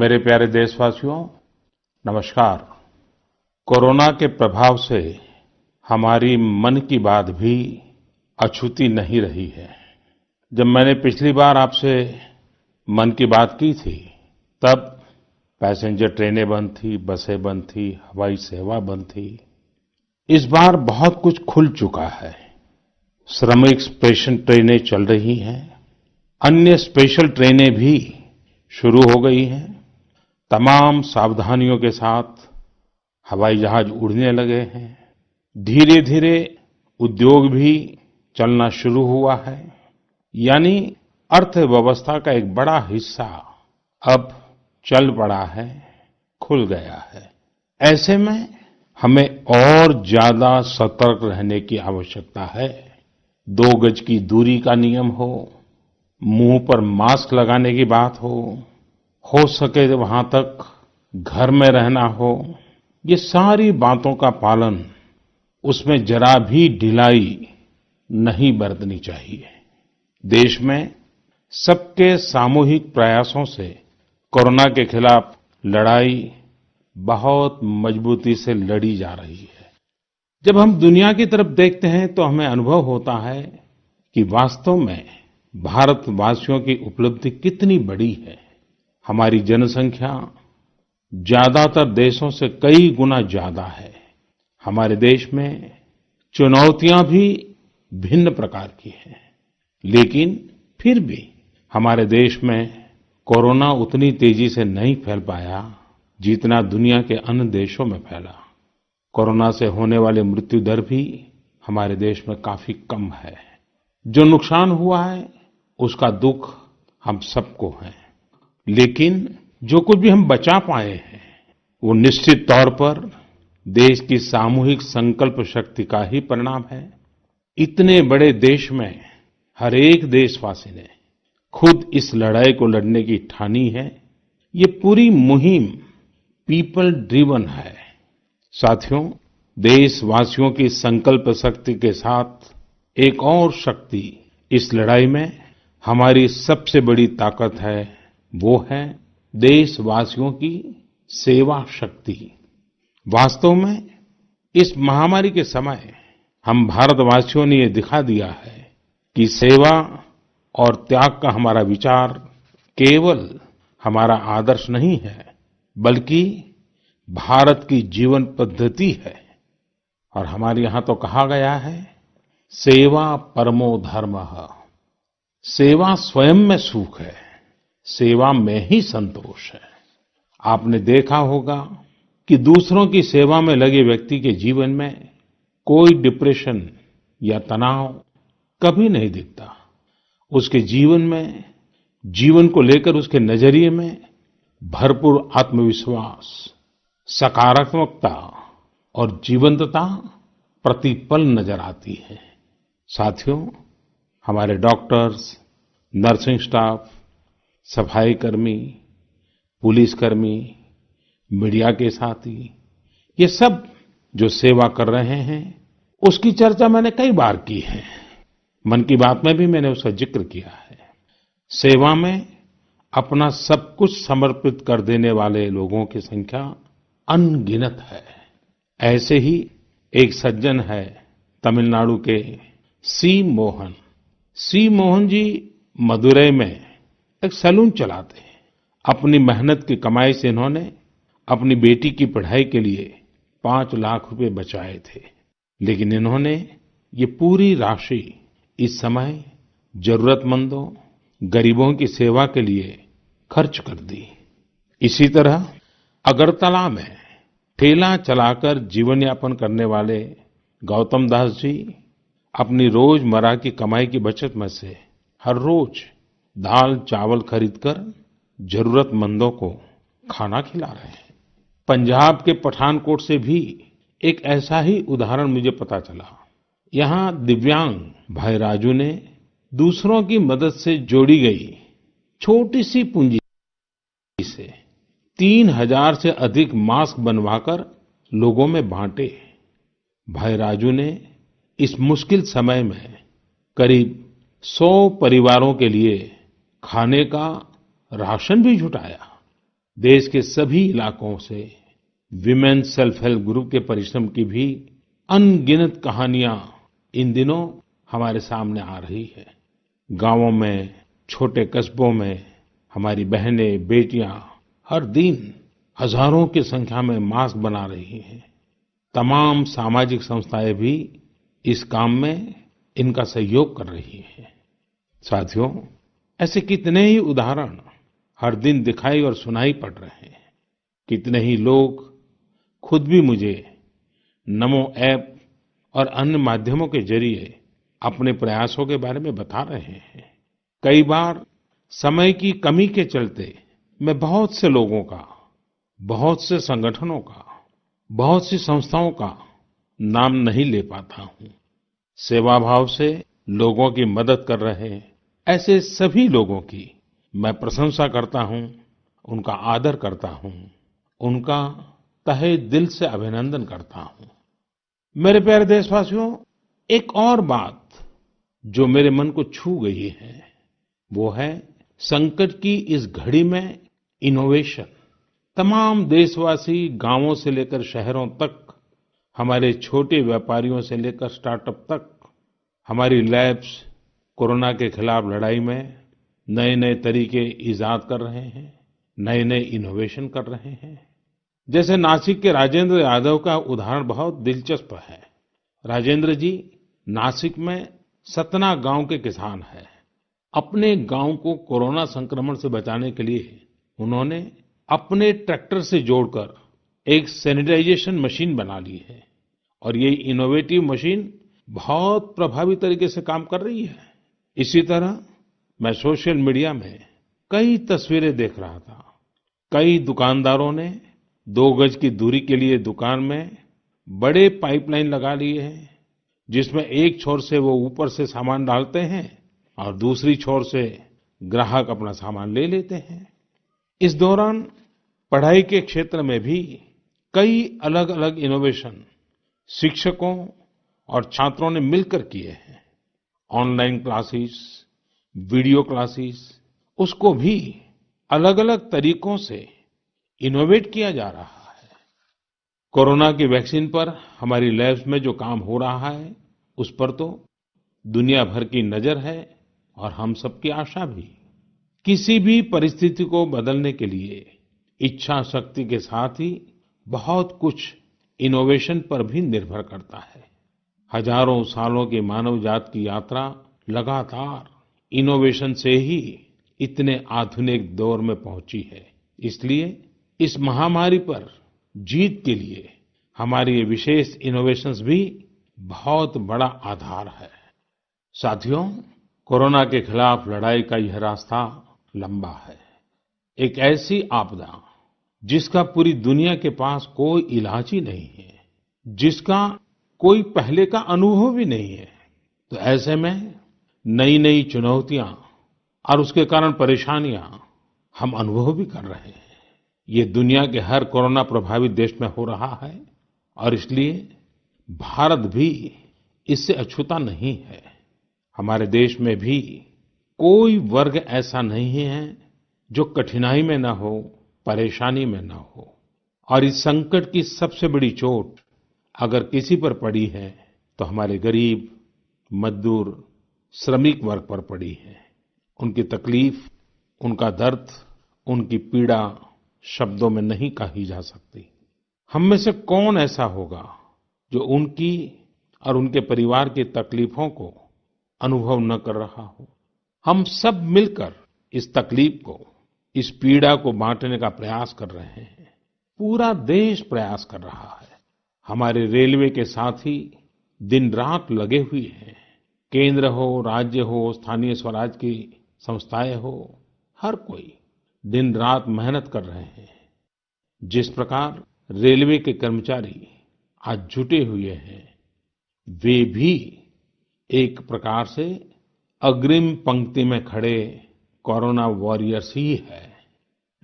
मेरे प्यारे देशवासियों, नमस्कार। कोरोना के प्रभाव से हमारी मन की बात भी अछूती नहीं रही है। जब मैंने पिछली बार आपसे मन की बात की थी, तब पैसेंजर ट्रेनें बंद थी, बसें बंद थी, हवाई सेवा बंद थी। इस बार बहुत कुछ खुल चुका है। श्रमिक स्पेशल ट्रेनें चल रही हैं, अन्य स्पेशल ट्रेनें भी शुरू हो गई हैं। तमाम सावधानियों के साथ हवाई जहाज उड़ने लगे हैं। धीरे धीरे उद्योग भी चलना शुरू हुआ है। यानी अर्थव्यवस्था का एक बड़ा हिस्सा अब चल पड़ा है, खुल गया है। ऐसे में हमें और ज्यादा सतर्क रहने की आवश्यकता है। 2 गज की दूरी का नियम हो, मुंह पर मास्क लगाने की बात हो सके तो वहां तक घर में रहना हो, ये सारी बातों का पालन, उसमें जरा भी ढिलाई नहीं बरतनी चाहिए। देश में सबके सामूहिक प्रयासों से कोरोना के खिलाफ लड़ाई बहुत मजबूती से लड़ी जा रही है। जब हम दुनिया की तरफ देखते हैं तो हमें अनुभव होता है कि वास्तव में भारतवासियों की उपलब्धि कितनी बड़ी है। हमारी जनसंख्या ज्यादातर देशों से कई गुना ज्यादा है। हमारे देश में चुनौतियां भी भिन्न प्रकार की हैं, लेकिन फिर भी हमारे देश में कोरोना उतनी तेजी से नहीं फैल पाया जितना दुनिया के अन्य देशों में फैला। कोरोना से होने वाली मृत्यु दर भी हमारे देश में काफी कम है। जो नुकसान हुआ है उसका दुख हम सबको है, लेकिन जो कुछ भी हम बचा पाए हैं वो निश्चित तौर पर देश की सामूहिक संकल्प शक्ति का ही परिणाम है। इतने बड़े देश में हर एक देशवासी ने खुद इस लड़ाई को लड़ने की ठानी है। ये पूरी मुहिम पीपल ड्रिवन है। साथियों, देशवासियों की संकल्प शक्ति के साथ एक और शक्ति इस लड़ाई में हमारी सबसे बड़ी ताकत है, वो है देशवासियों की सेवा शक्ति। वास्तव में इस महामारी के समय हम भारतवासियों ने ये दिखा दिया है कि सेवा और त्याग का हमारा विचार केवल हमारा आदर्श नहीं है, बल्कि भारत की जीवन पद्धति है। और हमारे यहाँ तो कहा गया है, सेवा परमो धर्मः। सेवा स्वयं में सुख है, सेवा में ही संतोष है। आपने देखा होगा कि दूसरों की सेवा में लगे व्यक्ति के जीवन में कोई डिप्रेशन या तनाव कभी नहीं दिखता। उसके जीवन में, जीवन को लेकर उसके नजरिए में भरपूर आत्मविश्वास, सकारात्मकता और जीवंतता प्रतिपल नजर आती है। साथियों, हमारे डॉक्टर्स, नर्सिंग स्टाफ, सफाई कर्मी, पुलिसकर्मी, मीडिया के साथी, ये सब जो सेवा कर रहे हैं, उसकी चर्चा मैंने कई बार की है। मन की बात में भी मैंने उसका जिक्र किया है। सेवा में अपना सब कुछ समर्पित कर देने वाले लोगों की संख्या अनगिनत है। ऐसे ही एक सज्जन है तमिलनाडु के सी मोहन। सी मोहन जी मदुरै में एक सैलून चलाते हैं। अपनी मेहनत की कमाई से इन्होंने अपनी बेटी की पढ़ाई के लिए 5 लाख रुपए बचाए थे, लेकिन इन्होंने ये पूरी राशि इस समय जरूरतमंदों, गरीबों की सेवा के लिए खर्च कर दी। इसी तरह अगरतला में ठेला चलाकर जीवन यापन करने वाले गौतम दास जी अपनी रोजमर्रा की कमाई की बचत में से हर रोज दाल चावल खरीदकर जरूरतमंदों को खाना खिला रहे हैं। पंजाब के पठानकोट से भी एक ऐसा ही उदाहरण मुझे पता चला। यहाँ दिव्यांग भाई राजू ने दूसरों की मदद से जोड़ी गई छोटी सी पूंजी से 3000 से अधिक मास्क बनवाकर लोगों में बांटे। भाई राजू ने इस मुश्किल समय में करीब 100 परिवारों के लिए खाने का राशन भी जुटाया। देश के सभी इलाकों से विमेन सेल्फ हेल्प ग्रुप के परिश्रम की भी अनगिनत कहानियां इन दिनों हमारे सामने आ रही है। गांवों में, छोटे कस्बों में हमारी बहनें, बेटियां हर दिन हजारों की संख्या में मास्क बना रही हैं। तमाम सामाजिक संस्थाएं भी इस काम में इनका सहयोग कर रही हैं। साथियों, ऐसे कितने ही उदाहरण हर दिन दिखाई और सुनाई पड़ रहे हैं। कितने ही लोग खुद भी मुझे नमो ऐप और अन्य माध्यमों के जरिए अपने प्रयासों के बारे में बता रहे हैं। कई बार समय की कमी के चलते मैं बहुत से लोगों का, बहुत से संगठनों का, बहुत सी संस्थाओं का नाम नहीं ले पाता हूं। सेवाभाव से लोगों की मदद कर रहे ऐसे सभी लोगों की मैं प्रशंसा करता हूं, उनका आदर करता हूं, उनका तहे दिल से अभिनंदन करता हूं। मेरे प्यारे देशवासियों, एक और बात जो मेरे मन को छू गई है वो है संकट की इस घड़ी में इनोवेशन। तमाम देशवासी गांवों से लेकर शहरों तक, हमारे छोटे व्यापारियों से लेकर स्टार्टअप तक, हमारी लैब्स कोरोना के खिलाफ लड़ाई में नए नए तरीके इजाद कर रहे हैं, नए नए इनोवेशन कर रहे हैं। जैसे नासिक के राजेंद्र यादव का उदाहरण बहुत दिलचस्प है। राजेंद्र जी नासिक में सतना गांव के किसान हैं। अपने गांव को कोरोना संक्रमण से बचाने के लिए उन्होंने अपने ट्रैक्टर से जोड़कर एक सैनिटाइजेशन मशीन बना ली है और ये इनोवेटिव मशीन बहुत प्रभावी तरीके से काम कर रही है। इसी तरह मैं सोशल मीडिया में कई तस्वीरें देख रहा था। कई दुकानदारों ने 2 गज की दूरी के लिए दुकान में बड़े पाइपलाइन लगा लिए हैं, जिसमें एक छोर से वो ऊपर से सामान डालते हैं और दूसरी छोर से ग्राहक अपना सामान ले लेते हैं। इस दौरान पढ़ाई के क्षेत्र में भी कई अलग-अलग इनोवेशन शिक्षकों और छात्रों ने मिलकर किए हैं। ऑनलाइन क्लासेस, वीडियो क्लासेस, उसको भी अलग-अलग तरीकों से इनोवेट किया जा रहा है। कोरोना की वैक्सीन पर हमारी लैब्स में जो काम हो रहा है, उस पर तो दुनिया भर की नजर है और हम सबकी आशा भी। किसी भी परिस्थिति को बदलने के लिए इच्छा शक्ति के साथ ही बहुत कुछ इनोवेशन पर भी निर्भर करता है। हजारों सालों की मानव जात की यात्रा लगातार इनोवेशन से ही इतने आधुनिक दौर में पहुंची है। इसलिए इस महामारी पर जीत के लिए हमारी ये विशेष इनोवेशंस भी बहुत बड़ा आधार है। साथियों, कोरोना के खिलाफ लड़ाई का यह रास्ता लंबा है। एक ऐसी आपदा जिसका पूरी दुनिया के पास कोई इलाज ही नहीं है, जिसका कोई पहले का अनुभव भी नहीं है, तो ऐसे में नई नई चुनौतियां और उसके कारण परेशानियां हम अनुभव भी कर रहे हैं। ये दुनिया के हर कोरोना प्रभावित देश में हो रहा है और इसलिए भारत भी इससे अछूता नहीं है। हमारे देश में भी कोई वर्ग ऐसा नहीं है जो कठिनाई में न हो, परेशानी में न हो। और इस संकट की सबसे बड़ी चोट अगर किसी पर पड़ी है तो हमारे गरीब, मजदूर, श्रमिक वर्ग पर पड़ी है। उनकी तकलीफ, उनका दर्द, उनकी पीड़ा शब्दों में नहीं कही जा सकती। हम में से कौन ऐसा होगा जो उनकी और उनके परिवार की तकलीफों को अनुभव न कर रहा हो। हम सब मिलकर इस तकलीफ को, इस पीड़ा को बांटने का प्रयास कर रहे हैं। पूरा देश प्रयास कर रहा है। हमारे रेलवे के साथी दिन रात लगे हुए हैं। केंद्र हो, राज्य हो, स्थानीय स्वराज की संस्थाएं हो, हर कोई दिन रात मेहनत कर रहे हैं। जिस प्रकार रेलवे के कर्मचारी आज जुटे हुए हैं, वे भी एक प्रकार से अग्रिम पंक्ति में खड़े कोरोना वॉरियर्स ही है।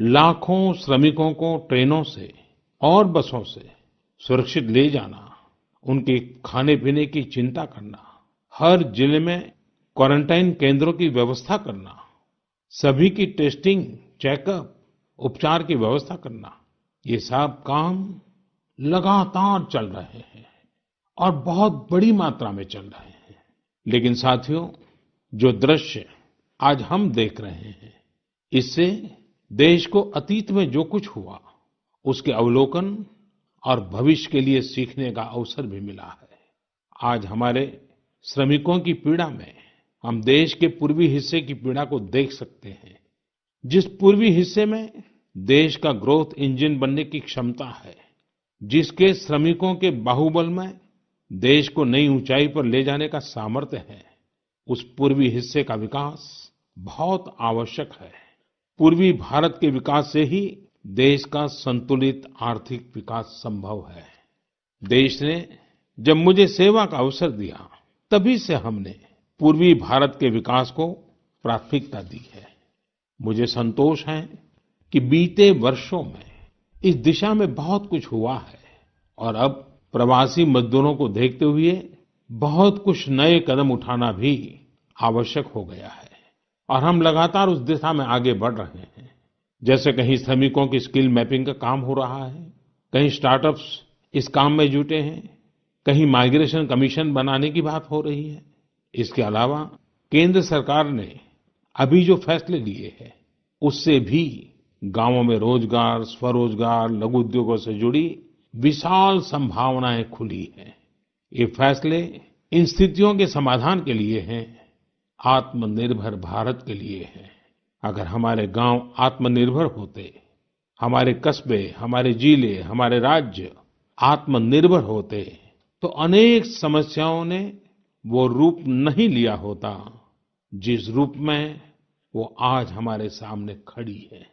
लाखों श्रमिकों को ट्रेनों से और बसों से सुरक्षित ले जाना, उनके खाने पीने की चिंता करना, हर जिले में क्वारंटाइन केंद्रों की व्यवस्था करना, सभी की टेस्टिंग, चेकअप उपचार की व्यवस्था करना, ये सब काम लगातार चल रहे हैं और बहुत बड़ी मात्रा में चल रहे हैं। लेकिन साथियों, जो दृश्य आज हम देख रहे हैं, इससे देश को अतीत में जो कुछ हुआ, उसके अवलोकन और भविष्य के लिए सीखने का अवसर भी मिला है। आज हमारे श्रमिकों की पीड़ा में हम देश के पूर्वी हिस्से की पीड़ा को देख सकते हैं। जिस पूर्वी हिस्से में देश का ग्रोथ इंजन बनने की क्षमता है, जिसके श्रमिकों के बाहुबल में देश को नई ऊंचाई पर ले जाने का सामर्थ्य है, उस पूर्वी हिस्से का विकास बहुत आवश्यक है। पूर्वी भारत के विकास से ही देश का संतुलित आर्थिक विकास संभव है। देश ने जब मुझे सेवा का अवसर दिया, तभी से हमने पूर्वी भारत के विकास को प्राथमिकता दी है। मुझे संतोष है कि बीते वर्षों में इस दिशा में बहुत कुछ हुआ है और अब प्रवासी मजदूरों को देखते हुए बहुत कुछ नए कदम उठाना भी आवश्यक हो गया है और हम लगातार उस दिशा में आगे बढ़ रहे हैं। जैसे कहीं श्रमिकों की स्किल मैपिंग का काम हो रहा है, कहीं स्टार्टअप्स इस काम में जुटे हैं, कहीं माइग्रेशन कमीशन बनाने की बात हो रही है। इसके अलावा केंद्र सरकार ने अभी जो फैसले लिए हैं, उससे भी गांवों में रोजगार, स्वरोजगार, लघु उद्योगों से जुड़ी विशाल संभावनाएं खुली हैं। ये फैसले इन स्थितियों के समाधान के लिए हैं, आत्मनिर्भर भारत के लिए हैं। अगर हमारे गांव आत्मनिर्भर होते, हमारे कस्बे, हमारे जिले, हमारे राज्य आत्मनिर्भर होते, तो अनेक समस्याओं ने वो रूप नहीं लिया होता जिस रूप में वो आज हमारे सामने खड़ी है।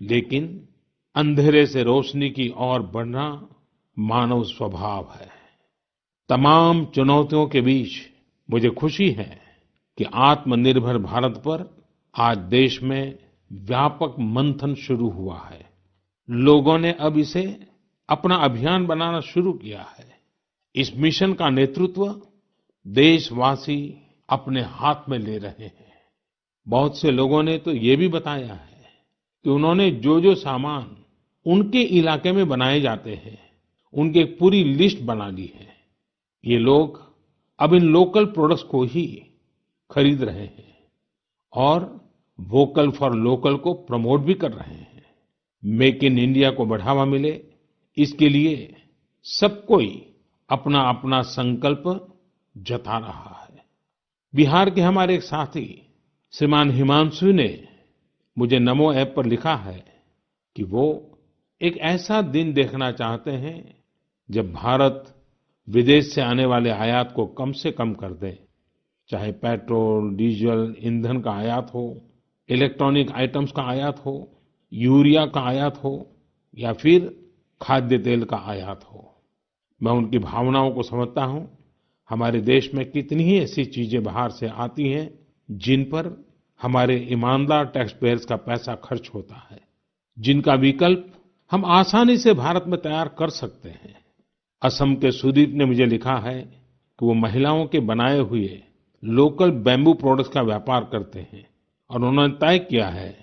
लेकिन अंधेरे से रोशनी की ओर बढ़ना मानव स्वभाव है। तमाम चुनौतियों के बीच मुझे खुशी है कि आत्मनिर्भर भारत पर आज देश में व्यापक मंथन शुरू हुआ है। लोगों ने अब इसे अपना अभियान बनाना शुरू किया है। इस मिशन का नेतृत्व देशवासी अपने हाथ में ले रहे हैं। बहुत से लोगों ने तो ये भी बताया है कि उन्होंने जो सामान उनके इलाके में बनाए जाते हैं, उनकी एक पूरी लिस्ट बना ली है। ये लोग अब इन लोकल प्रोडक्ट्स को ही खरीद रहे हैं और वोकल फॉर लोकल को प्रमोट भी कर रहे हैं। मेक इन इंडिया को बढ़ावा मिले, इसके लिए सब कोई अपना अपना संकल्प जता रहा है। बिहार के हमारे एक साथी श्रीमान हिमांशु ने मुझे नमो ऐप पर लिखा है कि वो एक ऐसा दिन देखना चाहते हैं जब भारत विदेश से आने वाले आयात को कम से कम कर दे, चाहे पेट्रोल, डीजल, ईंधन का आयात हो, इलेक्ट्रॉनिक आइटम्स का आयात हो, यूरिया का आयात हो या फिर खाद्य तेल का आयात हो। मैं उनकी भावनाओं को समझता हूँ। हमारे देश में कितनी ही ऐसी चीजें बाहर से आती हैं जिन पर हमारे ईमानदार टैक्स पेयर्स का पैसा खर्च होता है, जिनका विकल्प हम आसानी से भारत में तैयार कर सकते हैं। असम के सुदीप ने मुझे लिखा है कि वो महिलाओं के बनाए हुए लोकल बैम्बू प्रोडक्ट्स का व्यापार करते हैं और उन्होंने तय किया है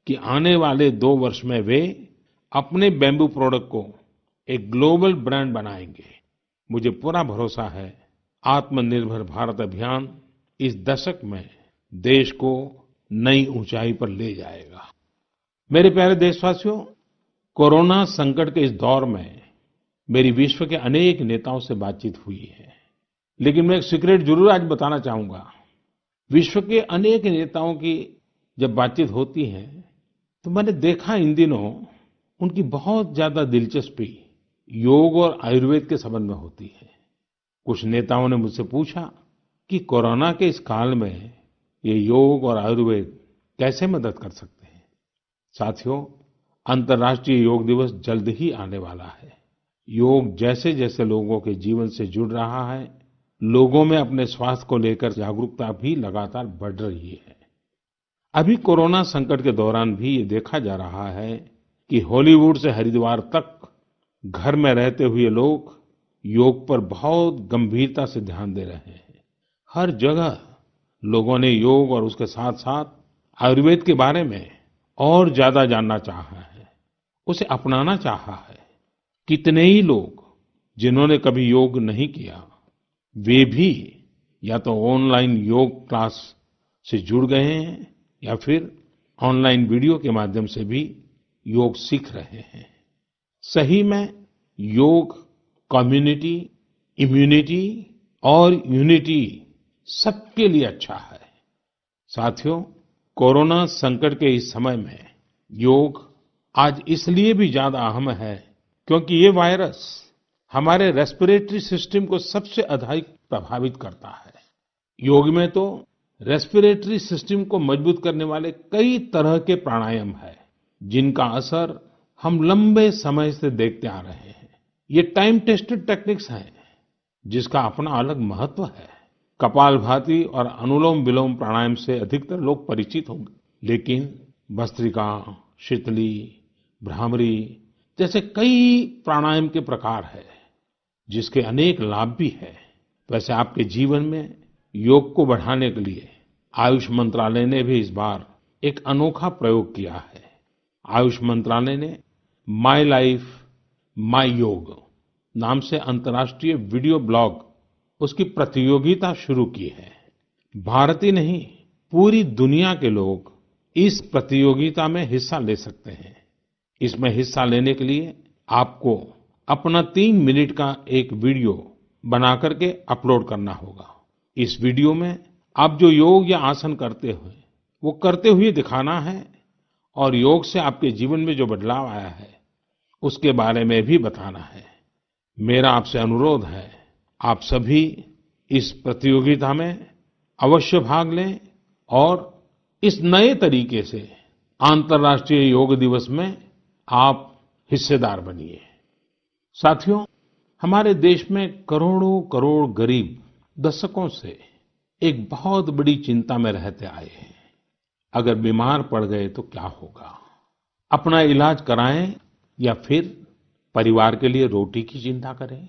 कि आने वाले 2 वर्ष में वे अपने बैम्बू प्रोडक्ट को एक ग्लोबल ब्रांड बनाएंगे। मुझे पूरा भरोसा है आत्मनिर्भर भारत अभियान इस दशक में देश को नई ऊंचाई पर ले जाएगा। मेरे प्यारे देशवासियों, कोरोना संकट के इस दौर में मेरी विश्व के अनेक नेताओं से बातचीत हुई है, लेकिन मैं एक सीक्रेट जरूर आज बताना चाहूंगा। विश्व के अनेक नेताओं की जब बातचीत होती है तो मैंने देखा इन दिनों उनकी बहुत ज्यादा दिलचस्पी योग और आयुर्वेद के संबंध में होती है। कुछ नेताओं ने मुझसे पूछा कि कोरोना के इस काल में ये योग और आयुर्वेद कैसे मदद कर सकते हैं। साथियों, अंतर्राष्ट्रीय योग दिवस जल्द ही आने वाला है। योग जैसे जैसे लोगों के जीवन से जुड़ रहा है, लोगों में अपने स्वास्थ्य को लेकर जागरूकता भी लगातार बढ़ रही है। अभी कोरोना संकट के दौरान भी ये देखा जा रहा है कि हॉलीवुड से हरिद्वार तक घर में रहते हुए लोग योग पर बहुत गंभीरता से ध्यान दे रहे हैं। हर जगह लोगों ने योग और उसके साथ साथ आयुर्वेद के बारे में और ज्यादा जानना चाहा है, उसे अपनाना चाहा है। कितने ही लोग जिन्होंने कभी योग नहीं किया, वे भी या तो ऑनलाइन योग क्लास से जुड़ गए हैं या फिर ऑनलाइन वीडियो के माध्यम से भी योग सीख रहे हैं। सही में योग कम्युनिटी, इम्यूनिटी और यूनिटी सबके लिए अच्छा है। साथियों, कोरोना संकट के इस समय में योग आज इसलिए भी ज्यादा अहम है क्योंकि ये वायरस हमारे रेस्पिरेटरी सिस्टम को सबसे अधिक प्रभावित करता है। योग में तो रेस्पिरेटरी सिस्टम को मजबूत करने वाले कई तरह के प्राणायाम है, जिनका असर हम लंबे समय से देखते आ रहे हैं। ये टाइम टेस्टेड टेक्निक्स हैं, जिसका अपना अलग महत्व है। कपालभाति और अनुलोम विलोम प्राणायाम से अधिकतर लोग परिचित होंगे, लेकिन भस्त्रिका, शीतली, भ्रामरी जैसे कई प्राणायाम के प्रकार है, जिसके अनेक लाभ भी है। वैसे आपके जीवन में योग को बढ़ाने के लिए आयुष मंत्रालय ने भी इस बार एक अनोखा प्रयोग किया है। आयुष मंत्रालय ने माय लाइफ माय योग नाम से अंतर्राष्ट्रीय वीडियो ब्लॉग उसकी प्रतियोगिता शुरू की है। भारत ही नहीं, पूरी दुनिया के लोग इस प्रतियोगिता में हिस्सा ले सकते हैं। इसमें हिस्सा लेने के लिए आपको अपना 3 मिनट का एक वीडियो बना करके अपलोड करना होगा। इस वीडियो में आप जो योग या आसन करते हुए वो करते हुए दिखाना है और योग से आपके जीवन में जो बदलाव आया है उसके बारे में भी बताना है। मेरा आपसे अनुरोध है, आप सभी इस प्रतियोगिता में अवश्य भाग लें और इस नए तरीके से अंतर्राष्ट्रीय योग दिवस में आप हिस्सेदार बनिए। साथियों, हमारे देश में करोड़ों करोड़ गरीब दशकों से एक बहुत बड़ी चिंता में रहते आए हैं। अगर बीमार पड़ गए तो क्या होगा? अपना इलाज कराएं या फिर परिवार के लिए रोटी की चिंता करें?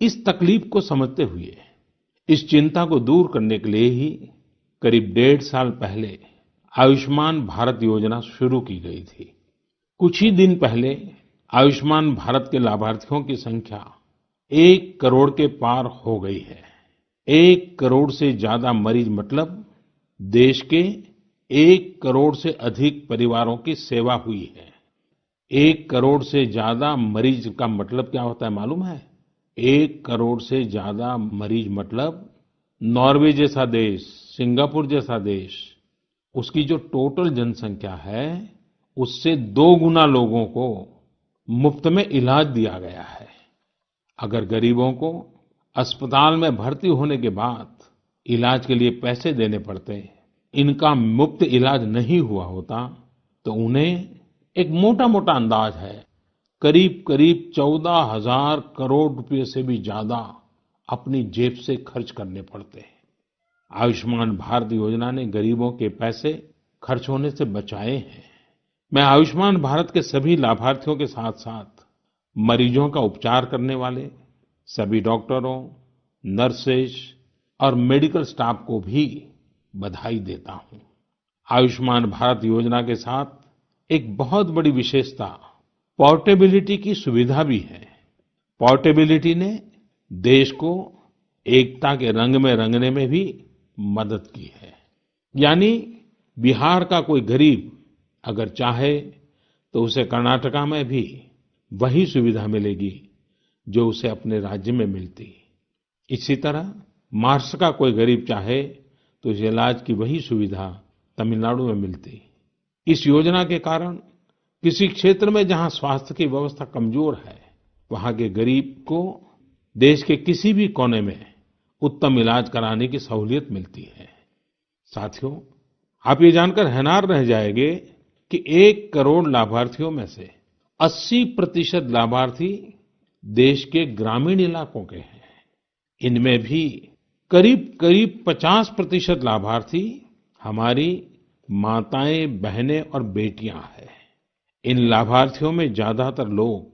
इस तकलीफ को समझते हुए इस चिंता को दूर करने के लिए ही करीब 1.5 साल पहले आयुष्मान भारत योजना शुरू की गई थी। कुछ ही दिन पहले आयुष्मान भारत के लाभार्थियों की संख्या 1 करोड़ के पार हो गई है। 1 करोड़ से ज्यादा मरीज मतलब देश के 1 करोड़ से अधिक परिवारों की सेवा हुई है। 1 करोड़ से ज्यादा मरीज का मतलब क्या होता है मालूम है? 1 करोड़ से ज्यादा मरीज मतलब नॉर्वे जैसा देश, सिंगापुर जैसा देश, उसकी जो टोटल जनसंख्या है उससे 2 गुना लोगों को मुफ्त में इलाज दिया गया है। अगर गरीबों को अस्पताल में भर्ती होने के बाद इलाज के लिए पैसे देने पड़ते, इनका मुफ्त इलाज नहीं हुआ होता, तो उन्हें एक मोटा मोटा अंदाज है करीब करीब 14,000 करोड़ रुपए से भी ज्यादा अपनी जेब से खर्च करने पड़ते हैं। आयुष्मान भारत योजना ने गरीबों के पैसे खर्च होने से बचाए हैं। मैं आयुष्मान भारत के सभी लाभार्थियों के साथ साथ मरीजों का उपचार करने वाले सभी डॉक्टरों, नर्सेज और मेडिकल स्टाफ को भी बधाई देता हूं। आयुष्मान भारत योजना के साथ एक बहुत बड़ी विशेषता पोर्टेबिलिटी की सुविधा भी है। पोर्टेबिलिटी ने देश को एकता के रंग में रंगने में भी मदद की है। यानी बिहार का कोई गरीब अगर चाहे तो उसे कर्नाटका में भी वही सुविधा मिलेगी जो उसे अपने राज्य में मिलती। इसी तरह महाराष्ट्र का कोई गरीब चाहे तो उसे इलाज की वही सुविधा तमिलनाडु में मिलती। इस योजना के कारण किसी क्षेत्र में जहां स्वास्थ्य की व्यवस्था कमजोर है, वहां के गरीब को देश के किसी भी कोने में उत्तम इलाज कराने की सहूलियत मिलती है। साथियों, आप ये जानकर हैरान रह जाएंगे कि 1 करोड़ लाभार्थियों में से 80% लाभार्थी देश के ग्रामीण इलाकों के हैं। इनमें भी करीब करीब 50% लाभार्थी हमारी माताएं, बहनें और बेटियां हैं। इन लाभार्थियों में ज्यादातर लोग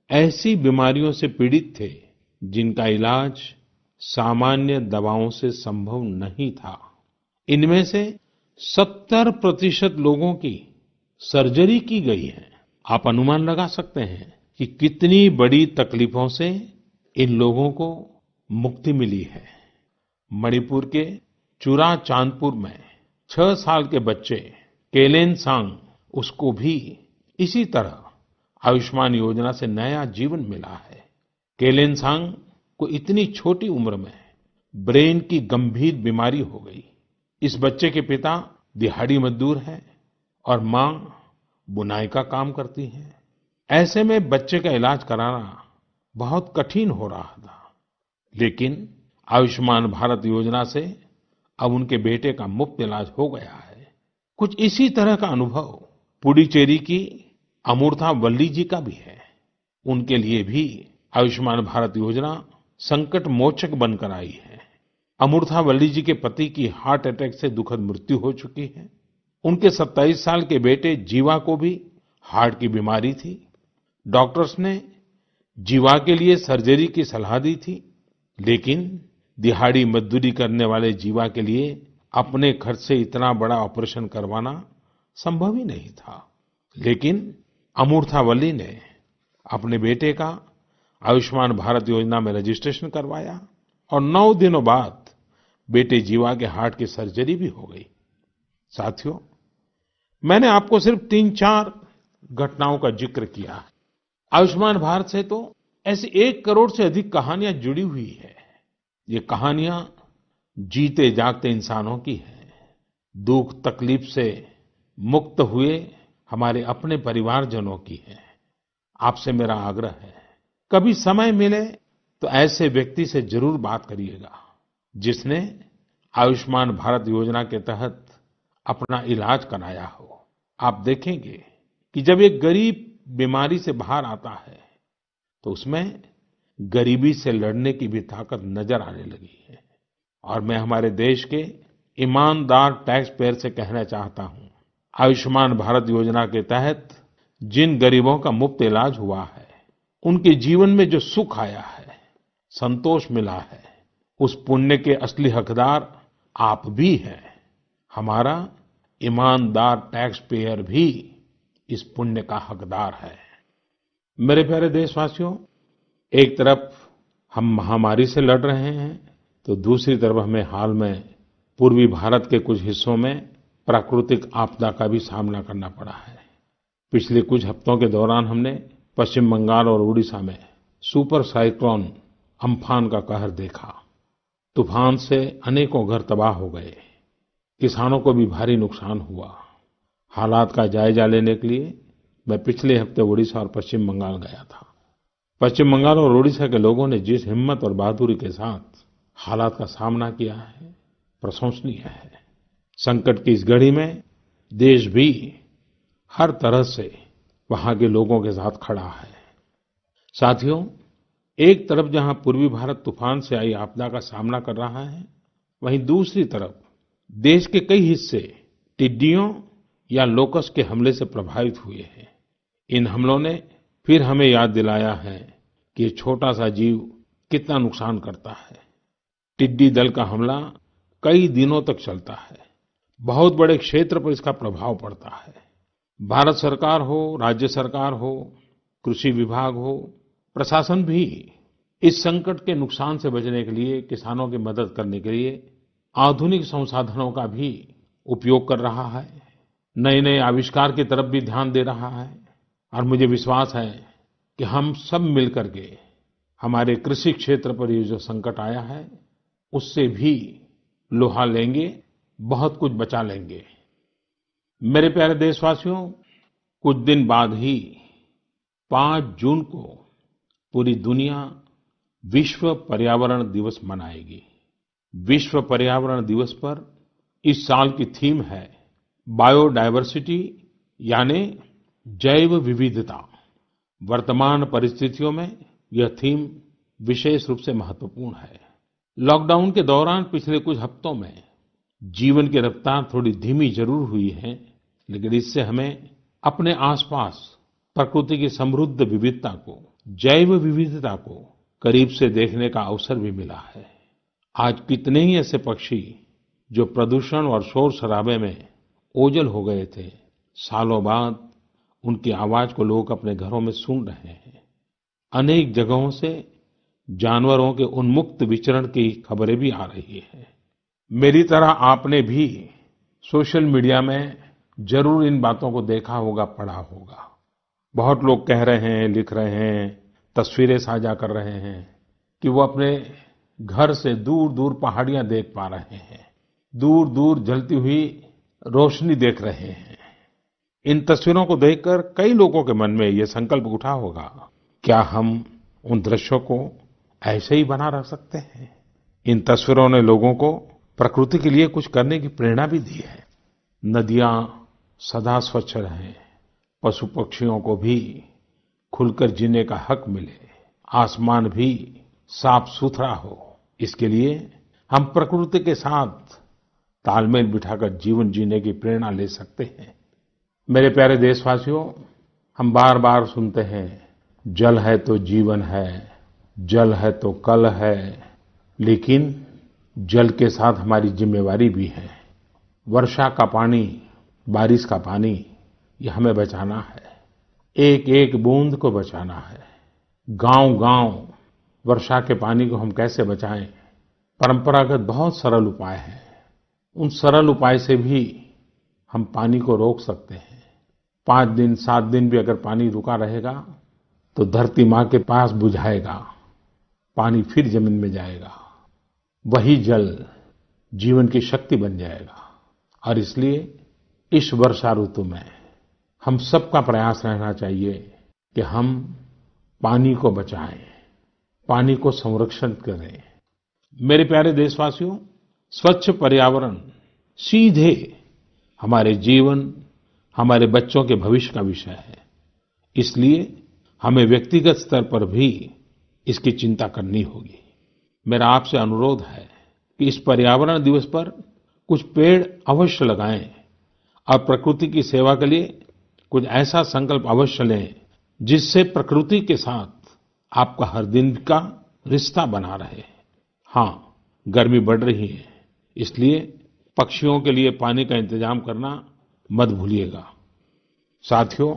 ऐसी बीमारियों से पीड़ित थे जिनका इलाज सामान्य दवाओं से संभव नहीं था। इनमें से 70% लोगों की सर्जरी की गई है। आप अनुमान लगा सकते हैं कि कितनी बड़ी तकलीफों से इन लोगों को मुक्ति मिली है। मणिपुर के चुराचांदपुर में 6 साल के बच्चे केलेनसांग, उसको भी इसी तरह आयुष्मान योजना से नया जीवन मिला है। केलेनसांग को इतनी छोटी उम्र में ब्रेन की गंभीर बीमारी हो गई। इस बच्चे के पिता दिहाड़ी मजदूर हैं और मां बुनाई का काम करती हैं। ऐसे में बच्चे का इलाज कराना बहुत कठिन हो रहा था, लेकिन आयुष्मान भारत योजना से अब उनके बेटे का मुफ्त इलाज हो गया है। कुछ इसी तरह का अनुभव पुडुचेरी की अमूर्था वल्ली जी का भी है। उनके लिए भी आयुष्मान भारत योजना संकट मोचक बनकर आई है। अमूर्था वल्ली जी के पति की हार्ट अटैक से दुखद मृत्यु हो चुकी है। उनके 27 साल के बेटे जीवा को भी हार्ट की बीमारी थी। डॉक्टर्स ने जीवा के लिए सर्जरी की सलाह दी थी, लेकिन दिहाड़ी मजदूरी करने वाले जीवा के लिए अपने खर्च से इतना बड़ा ऑपरेशन करवाना संभव ही नहीं था। लेकिन अमूर्था वल्ली ने अपने बेटे का आयुष्मान भारत योजना में रजिस्ट्रेशन करवाया और 9 दिनों बाद बेटे जीवा के हार्ट की सर्जरी भी हो गई। साथियों, मैंने आपको सिर्फ 3-4 घटनाओं का जिक्र किया है। आयुष्मान भारत से तो ऐसी 1 करोड़ से अधिक कहानियां जुड़ी हुई है। ये कहानियां जीते जागते इंसानों की हैं। दुख तकलीफ से मुक्त हुए हमारे अपने परिवारजनों की है। आपसे मेरा आग्रह है, कभी समय मिले तो ऐसे व्यक्ति से जरूर बात करिएगा जिसने आयुष्मान भारत योजना के तहत अपना इलाज कराया हो। आप देखेंगे कि जब एक गरीब बीमारी से बाहर आता है तो उसमें गरीबी से लड़ने की भी ताकत नजर आने लगी है। और मैं हमारे देश के ईमानदार टैक्स पेयर से कहना चाहता हूं, आयुष्मान भारत योजना के तहत जिन गरीबों का मुफ्त इलाज हुआ है, उनके जीवन में जो सुख आया है, संतोष मिला है, उस पुण्य के असली हकदार आप भी हैं। हमारा ईमानदार टैक्स पेयर भी इस पुण्य का हकदार है। मेरे प्यारे देशवासियों, एक तरफ हम महामारी से लड़ रहे हैं तो दूसरी तरफ हमें हाल में पूर्वी भारत के कुछ हिस्सों में प्राकृतिक आपदा का भी सामना करना पड़ा है। पिछले कुछ हफ्तों के दौरान हमने पश्चिम बंगाल और उड़ीसा में सुपर साइक्लोन अम्फान का कहर देखा। तूफान से अनेकों घर तबाह हो गए, किसानों को भी भारी नुकसान हुआ। हालात का जायजा लेने के लिए मैं पिछले हफ्ते उड़ीसा और पश्चिम बंगाल गया था। पश्चिम बंगाल और उड़ीसा के लोगों ने जिस हिम्मत और बहादुरी के साथ हालात का सामना किया है, प्रशंसनीय है। संकट की इस घड़ी में देश भी हर तरह से वहां के लोगों के साथ खड़ा है। साथियों, एक तरफ जहां पूर्वी भारत तूफान से आई आपदा का सामना कर रहा है, वहीं दूसरी तरफ देश के कई हिस्से टिड्डियों या लोकस्ट के हमले से प्रभावित हुए हैं। इन हमलों ने फिर हमें याद दिलाया है कि ये छोटा सा जीव कितना नुकसान करता है। टिड्डी दल का हमला कई दिनों तक चलता है। बहुत बड़े क्षेत्र पर इसका प्रभाव पड़ता है। भारत सरकार हो, राज्य सरकार हो, कृषि विभाग हो, प्रशासन भी इस संकट के नुकसान से बचने के लिए, किसानों की मदद करने के लिए आधुनिक संसाधनों का भी उपयोग कर रहा है। नए नए आविष्कार की तरफ भी ध्यान दे रहा है। और मुझे विश्वास है कि हम सब मिलकर के हमारे कृषि क्षेत्र पर ये जो संकट आया है, उससे भी लोहा लेंगे, बहुत कुछ बचा लेंगे। मेरे प्यारे देशवासियों, कुछ दिन बाद ही 5 जून को पूरी दुनिया विश्व पर्यावरण दिवस मनाएगी। विश्व पर्यावरण दिवस पर इस साल की थीम है बायोडायवर्सिटी, यानी जैव विविधता। वर्तमान परिस्थितियों में यह थीम विशेष रूप से महत्वपूर्ण है। लॉकडाउन के दौरान पिछले कुछ हफ्तों में जीवन की रफ्तार थोड़ी धीमी जरूर हुई है, लेकिन इससे हमें अपने आसपास प्रकृति की समृद्ध विविधता को, जैव विविधता को करीब से देखने का अवसर भी मिला है। आज कितने ही ऐसे पक्षी जो प्रदूषण और शोर शराबे में ओझल हो गए थे, सालों बाद उनकी आवाज को लोग अपने घरों में सुन रहे हैं। अनेक जगहों से जानवरों के उन्मुक्त विचरण की खबरें भी आ रही हैं। मेरी तरह आपने भी सोशल मीडिया में जरूर इन बातों को देखा होगा, पढ़ा होगा। बहुत लोग कह रहे हैं, लिख रहे हैं, तस्वीरें साझा कर रहे हैं कि वो अपने घर से दूर दूर पहाड़ियां देख पा रहे हैं, दूर दूर जलती हुई रोशनी देख रहे हैं। इन तस्वीरों को देखकर कई लोगों के मन में ये संकल्प उठा होगा, क्या हम उन दृश्यों को ऐसे ही बना रख सकते हैं? इन तस्वीरों ने लोगों को प्रकृति के लिए कुछ करने की प्रेरणा भी दी है। नदियां सदा स्वच्छ रहें, पशु पक्षियों को भी खुलकर जीने का हक मिले, आसमान भी साफ सुथरा हो, इसके लिए हम प्रकृति के साथ तालमेल बिठाकर जीवन जीने की प्रेरणा ले सकते हैं। मेरे प्यारे देशवासियों, हम बार बार सुनते हैं, जल है तो जीवन है, जल है तो कल है, लेकिन जल के साथ हमारी जिम्मेवारी भी है। वर्षा का पानी, बारिश का पानी, ये हमें बचाना है। एक एक बूंद को बचाना है। गांव-गांव वर्षा के पानी को हम कैसे बचाएं? परंपरागत बहुत सरल उपाय हैं। उन सरल उपाय से भी हम पानी को रोक सकते हैं। 5 दिन 7 दिन भी अगर पानी रुका रहेगा तो धरती माँ के पास बुझाएगा, पानी फिर जमीन में जाएगा। वही जल जीवन की शक्ति बन जाएगा। और इसलिए इस वर्षा ऋतु में हम सबका प्रयास रहना चाहिए कि हम पानी को बचाएं, पानी को संरक्षण करें। मेरे प्यारे देशवासियों, स्वच्छ पर्यावरण सीधे हमारे जीवन, हमारे बच्चों के भविष्य का विषय है। इसलिए हमें व्यक्तिगत स्तर पर भी इसकी चिंता करनी होगी। मेरा आपसे अनुरोध है कि इस पर्यावरण दिवस पर कुछ पेड़ अवश्य लगाएं और प्रकृति की सेवा के लिए कुछ ऐसा संकल्प अवश्य लें जिससे प्रकृति के साथ आपका हर दिन का रिश्ता बना रहे। हाँ, गर्मी बढ़ रही है, इसलिए पक्षियों के लिए पानी का इंतजाम करना मत भूलिएगा। साथियों,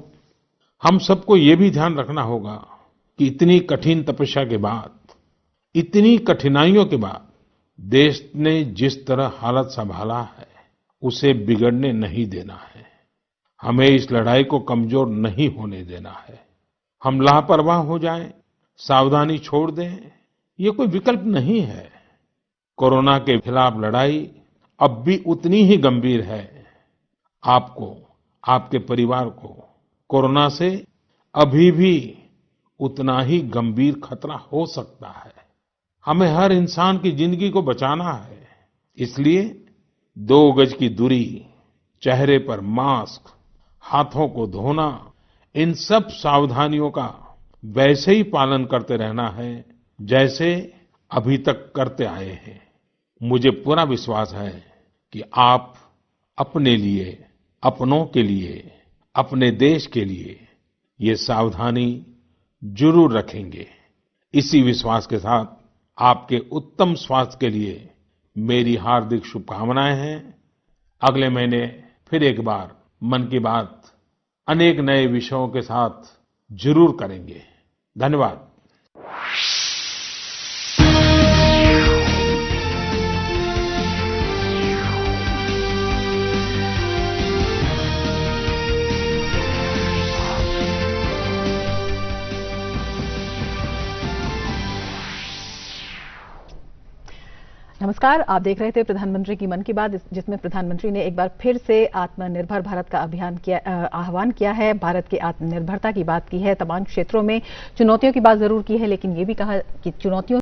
हम सबको ये भी ध्यान रखना होगा कि इतनी कठिन तपस्या के बाद, इतनी कठिनाइयों के बाद देश ने जिस तरह हालत संभाला है, उसे बिगड़ने नहीं देना है। हमें इस लड़ाई को कमजोर नहीं होने देना है। हम लापरवाह हो जाएं, सावधानी छोड़ दें, ये कोई विकल्प नहीं है। कोरोना के खिलाफ लड़ाई अब भी उतनी ही गंभीर है। आपको, आपके परिवार को कोरोना से अभी भी उतना ही गंभीर खतरा हो सकता है। हमें हर इंसान की जिंदगी को बचाना है। इसलिए 2 गज की दूरी, चेहरे पर मास्क, हाथों को धोना, इन सब सावधानियों का वैसे ही पालन करते रहना है जैसे अभी तक करते आए हैं। मुझे पूरा विश्वास है कि आप अपने लिए, अपनों के लिए, अपने देश के लिए ये सावधानी जरूर रखेंगे। इसी विश्वास के साथ आपके उत्तम स्वास्थ्य के लिए मेरी हार्दिक शुभकामनाएं हैं। अगले महीने फिर एक बार मन की बात अनेक नए विषयों के साथ जरूर करेंगे। धन्यवाद। नमस्कार, आप देख रहे थे प्रधानमंत्री की मन की बात, जिसमें प्रधानमंत्री ने एक बार फिर से आत्मनिर्भर भारत का आह्वान किया है। भारत की आत्मनिर्भरता की बात की है, तमाम क्षेत्रों में चुनौतियों की बात जरूर की है, लेकिन ये भी कहा कि चुनौतियों